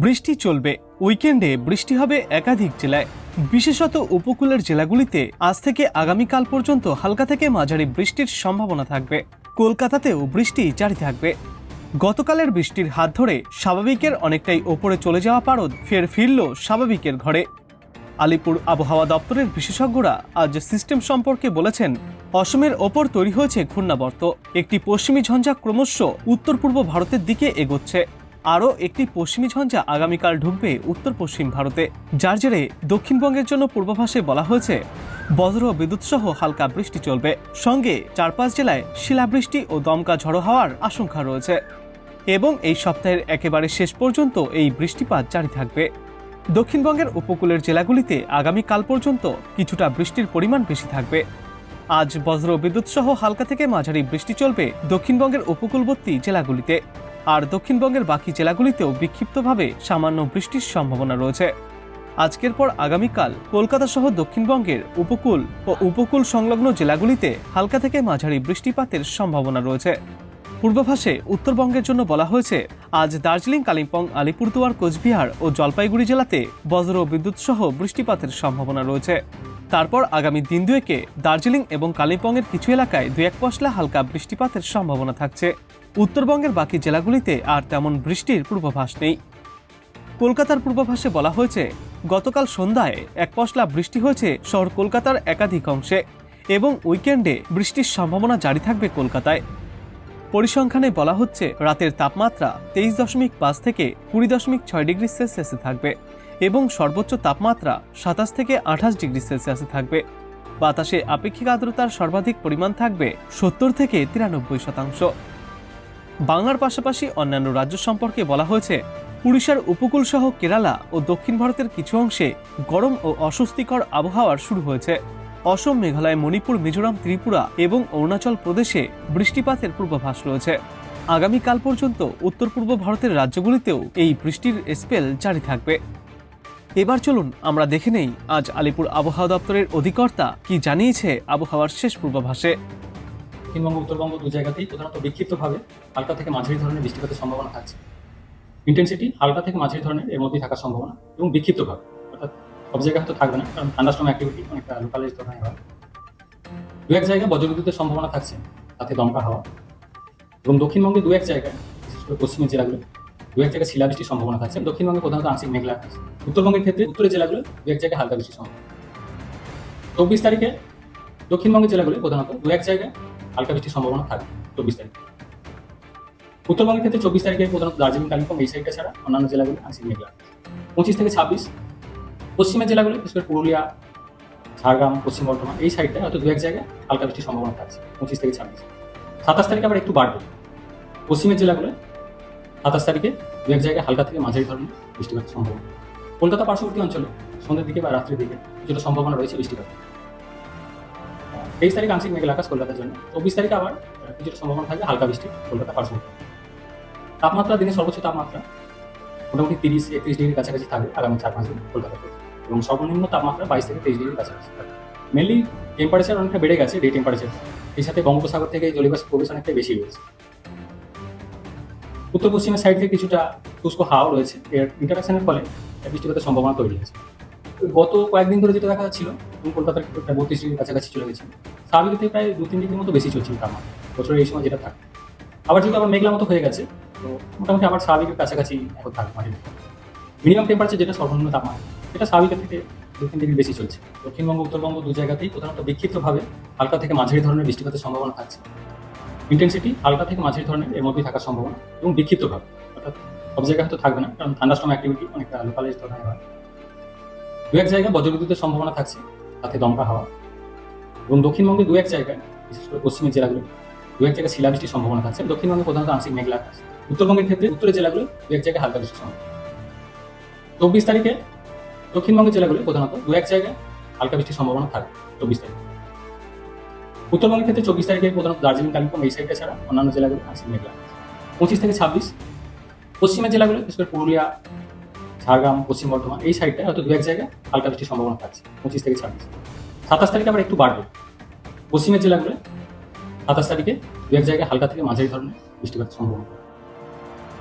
বৃষ্টি চলবে। উইকেন্ডে বৃষ্টি হবে একাধিক জেলায়, বিশেষত উপকূলের জেলাগুলিতে আজ থেকে আগামীকাল পর্যন্ত হালকা থেকে মাঝারি বৃষ্টির সম্ভাবনা থাকবে। কলকাতাতেও বৃষ্টি জারি থাকবে। গতকালের বৃষ্টির হাত ধরে স্বাভাবিকের অনেকটাই ওপরে চলে যাওয়া পারদ ফের ফিরল স্বাভাবিকের ঘরে। আলিপুর আবহাওয়া দপ্তরের বিশেষজ্ঞরা আজ সিস্টেম সম্পর্কে বলেছেন, অসমের ওপর তৈরি হয়েছে ঘূর্ণাবর্ত। একটি পশ্চিমী ঝঞ্ঝা ক্রমশ উত্তর পূর্ব ভারতের দিকে এগোচ্ছে। আরও একটি পশ্চিমী ঝঞ্ঝা আগামীকাল ঢুকবে উত্তর পশ্চিম ভারতে, যার জেরে দক্ষিণবঙ্গের জন্য পূর্বাভাসে বলা হয়েছে বজ্র বিদ্যুৎ সহ হালকা বৃষ্টি চলবে। সঙ্গে 4-5 জেলায় শিলাবৃষ্টি ও দমকা ঝড়ো হওয়ার আশঙ্কা রয়েছে এবং এই সপ্তাহের একেবারে শেষ পর্যন্ত এই বৃষ্টিপাত জারি থাকবে। দক্ষিণবঙ্গের উপকূলের জেলাগুলিতে আগামীকাল পর্যন্ত কিছুটা বৃষ্টির পরিমাণ বেশি থাকবে। আজ বজ্র বিদ্যুৎ সহ হালকা থেকে মাঝারি বৃষ্টি চলবে দক্ষিণবঙ্গের উপকূলবর্তী জেলাগুলিতে, আর দক্ষিণবঙ্গের বাকি জেলাগুলিতেও বিক্ষিপ্তভাবে সামান্য বৃষ্টির সম্ভাবনা রয়েছে। আজকের পর আগামীকাল কলকাতা সহ দক্ষিণবঙ্গের উপকূল ও উপকূল সংলগ্ন জেলাগুলিতে হালকা থেকে মাঝারি বৃষ্টিপাতের সম্ভাবনা রয়েছে। পূর্বাভাসে উত্তরবঙ্গের জন্য বলা হয়েছে, আজ দার্জিলিং, কালিম্পং, আলিপুরদুয়ার, কোচবিহার ও জলপাইগুড়ি জেলাতে বজ্র বিদ্যুৎ সহ বৃষ্টিপাতের সম্ভাবনা রয়েছে। তারপর আগামী দিন দুয়েকে দার্জিলিং এবং কালিম্পংয়ের কিছু এলাকায় 2-1 পশলা হালকা বৃষ্টিপাতের সম্ভাবনা থাকছে। উত্তরবঙ্গের বাকি জেলাগুলিতে আর তেমন বৃষ্টির পূর্বাভাস নেই। কলকাতার পূর্বাভাসে বলা হয়েছে, গতকাল সন্ধ্যায় 1 পশলা বৃষ্টি হয়েছে শহর কলকাতার একাধিক অংশে এবং উইকেন্ডে বৃষ্টির সম্ভাবনা জারি থাকবে কলকাতায়। পরিসংখ্যানে বলা হচ্ছে, রাতের তাপমাত্রা 23.5 থেকে 20.6 ডিগ্রি সেলসিয়াসে থাকবে এবং সর্বোচ্চ তাপমাত্রা 27 থেকে 28 ডিগ্রি সেলসিয়াসে থাকবে। বাতাসে আপেক্ষিক আর্দ্রতার সর্বাধিক পরিমাণ থাকবে 70 থেকে 93%। বাংলার পাশাপাশি অন্যান্য রাজ্য সম্পর্কে বলা হয়েছে, উড়িষ্যার উপকূল সহ কেরালা ও দক্ষিণ ভারতের কিছু অংশে গরম ও অস্বস্তিকর আবহাওয়ার শুরু হয়েছে। অসম, মেঘালয়, মণিপুর, মিজোরাম, ত্রিপুরা এবং অরুণাচল প্রদেশে বৃষ্টিপাতের পূর্বাভাস রয়েছে। আগামীকাল পর্যন্ত উত্তর পূর্ব ভারতের রাজ্যগুলিতেও এই বৃষ্টির স্পেল জারি থাকবে। এবার চলুন আমরা দেখে নেই আজ আলিপুর আবহাওয়া দপ্তরের অধিকর্তা কি জানিয়েছে আবহাওয়ার শেষ পূর্বাভাসে। দক্ষিণবঙ্গ, উত্তরবঙ্গ দু জায়গাতেই প্রধানত বিক্ষিপ্তভাবে হালকা থেকে মাঝারি ধরনের বৃষ্টিপাতের সম্ভাবনা থাকছে। ইন্টেন্সিটি হালকা থেকে মাঝারি ধরনের এর মধ্যেই থাকার সম্ভাবনা এবং বিক্ষিপ্তভাবে, অর্থাৎ সব জায়গায় হয়তো থাকবে না, কারণ থান্ডারস্টর্ম অ্যাক্টিভিটি অনেকটা লোকালাইজ ধরনের হয়। 2-1 জায়গায় বজ্রবিদ্যুতের সম্ভাবনা থাকছে, তাতে দমকা হাওয়া। এবং দক্ষিণবঙ্গে 2-1 জায়গায়, বিশেষ করে পশ্চিমের জেলাগুলো 2-1 জায়গায় শিলাবৃষ্টির সম্ভাবনা থাকছে। দক্ষিণবঙ্গে প্রধানত আংশিক মেঘলা আকাশ। উত্তরবঙ্গের ক্ষেত্রে উত্তরের জেলাগুলো 2-1 জায়গায় হালকা বৃষ্টির সম্ভাবনা। 24 তারিখে দক্ষিণবঙ্গের জেলাগুলো প্রধানত 2-1 জায়গায় হালকা বৃষ্টির সম্ভাবনা থাকবে। 24 তারিখ উত্তরবঙ্গের ক্ষেত্রে 24 তারিখে প্রধানত দার্জিলিং, কালিম্পং এই সাইডটা ছাড়া অন্যান্য জেলাগুলো আংশিক মেঘলা। 25 থেকে 26 পশ্চিমের জেলাগুলো, বিশেষ করে পুরুলিয়া, ঝাড়গ্রাম, পশ্চিম বর্ধমান এই সাইডটায় হয়তো 2-1 জায়গায় হালকা বৃষ্টির সম্ভাবনা থাকছে। 25 থেকে 26 27 তারিখে আবার একটু বাড়বে পশ্চিমের জেলাগুলো। 27 তারিখে 2-1 জায়গায় হালকা থেকে মাঝারি ধরনের বৃষ্টিপাতের সম্ভাবনা। কলকাতা পার্শ্ববর্তী অঞ্চলে সন্ধ্যের দিকে বা রাত্রির দিকে কিছুটা সম্ভাবনা রয়েছে বৃষ্টিপাত। 23 তারিখ আংশিক মেঘলা আকাশ কলকাতার জন্য। 24 তারিখে আবার কিছুটা সম্ভাবনা থাকবে হালকা বৃষ্টি কলকাতা পার্শ্ববর্তী। তাপমাত্রা, দিনের সর্বোচ্চ তাপমাত্রা মোটামুটি 30-31 ডিগ্রির কাছাকাছি থাকবে আগামী 4-5 দিন কলকাতাতে, এবং সর্বনিম্ন তাপমাত্রা 22 থেকে 23 ডিগ্রির কাছাকাছি থাকবে। মেনলি টেম্পারেচার অনেকটা বেড়ে গেছে, ডে টেম্পারেচার। এই সাথে বঙ্গোপসাগর থেকে জলীয়বাষ্প প্রবেশ অনেকটাই বেশি রয়েছে। উত্তর পশ্চিমের সাইড থেকে কিছুটা শুষ্ক হাওয়া রয়েছে, এর ইন্টারাকশনের ফলে বৃষ্টিপাতের সম্ভাবনা তৈরি হয়েছে। গত কয়েকদিন ধরে যেটা দেখা যাচ্ছিল, কলকাতার প্রায় 32 ডিগ্রির কাছাকাছি চলে গেছে। স্বাভাবিক থেকে প্রায় 2-3 ডিগ্রির মতো বেশি চলছিল তাপমাত্রা বছরের এই সময় যেটা থাকে। আবার যেহেতু আবার মেঘলা মতো হয়ে গেছে, তো মোটামুটি আবার স্বাভাবিকের কাছাকাছি এখন থাকবে মাটির। মিনিমাম টেম্পারেচার যেটা সর্বনিম্ন তাপমাত্রা, এটা স্বাভাবিকের থেকে 2-3 ডিগ্রি বেশি চলছে। দক্ষিণবঙ্গ, উত্তরবঙ্গ দু জায়গাতেই প্রধানত বিক্ষিপ্তভাবে হালকা থেকে মাঝারি ধরনের বৃষ্টিপাতের সম্ভাবনা থাকছে। ইন্টেন্সিটি হালকা থেকে মাঝারি ধরনের এর মধ্যেই থাকার সম্ভাবনা এবং বিক্ষিপ্তভাবে, অর্থাৎ সব জায়গায় হয়তো থাকবে না, কারণ থান্ডারস্টর্ম অ্যাক্টিভিটি অনেকটা লোকালাইজ ধরনের হয়। 2-1 জায়গায় বজ্রবিদ্যুতের সম্ভাবনা থাকছে, তাতে দমকা হাওয়া। এবং দক্ষিণবঙ্গে 2-1 জায়গায়, বিশেষ করে পশ্চিমের জেলাগুলো 2-1 জায়গায় শিলাবৃষ্টির সম্ভাবনা থাকছে। দক্ষিণবঙ্গে প্রধানত আংশিক মেঘলা আকাশ। উত্তরবঙ্গের ক্ষেত্রে উত্তরের জেলাগুলো 2-1 জায়গায় হালকা বৃষ্টির সম্ভাবনা। 24 তারিখে দক্ষিণবঙ্গের জেলাগুলো প্রধানত 2-1 জায়গায় হালকা বৃষ্টির সম্ভাবনা থাকবে। 24 তারিখ উত্তরবঙ্গের ক্ষেত্রে 24 তারিখে প্রধানত দার্জিলিং, কালিম্পং এই সাইডটা ছাড়া অন্যান্য জেলাগুলো আংশিক মেঘলা। 25 থেকে 26 পশ্চিমের জেলাগুলো, বিশেষ করে পুরুলিয়া, ঝাড়গ্রাম, পশ্চিম বর্ধমান এই সাইডটায় হয়তো 2-1 জায়গায় হালকা বৃষ্টির সম্ভাবনা থাকছে। 25 থেকে 26 27 তারিখে আবার একটু বাড়বে পশ্চিমের জেলাগুলো। 27 তারিখে 2-1 জায়গায় হালকা থেকে মাঝারি ধরনের বৃষ্টিপাতের সম্ভাবনা।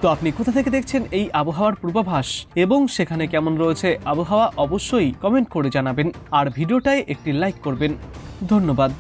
তো আপনি কোথা থেকে দেখছেন এই আবহাওয়ার পূর্বাভাস এবং সেখানে কেমন রয়েছে আবহাওয়া অবশ্যই কমেন্ট করে জানাবেন আর ভিডিওটায় একটি লাইক করবেন। ধন্যবাদ।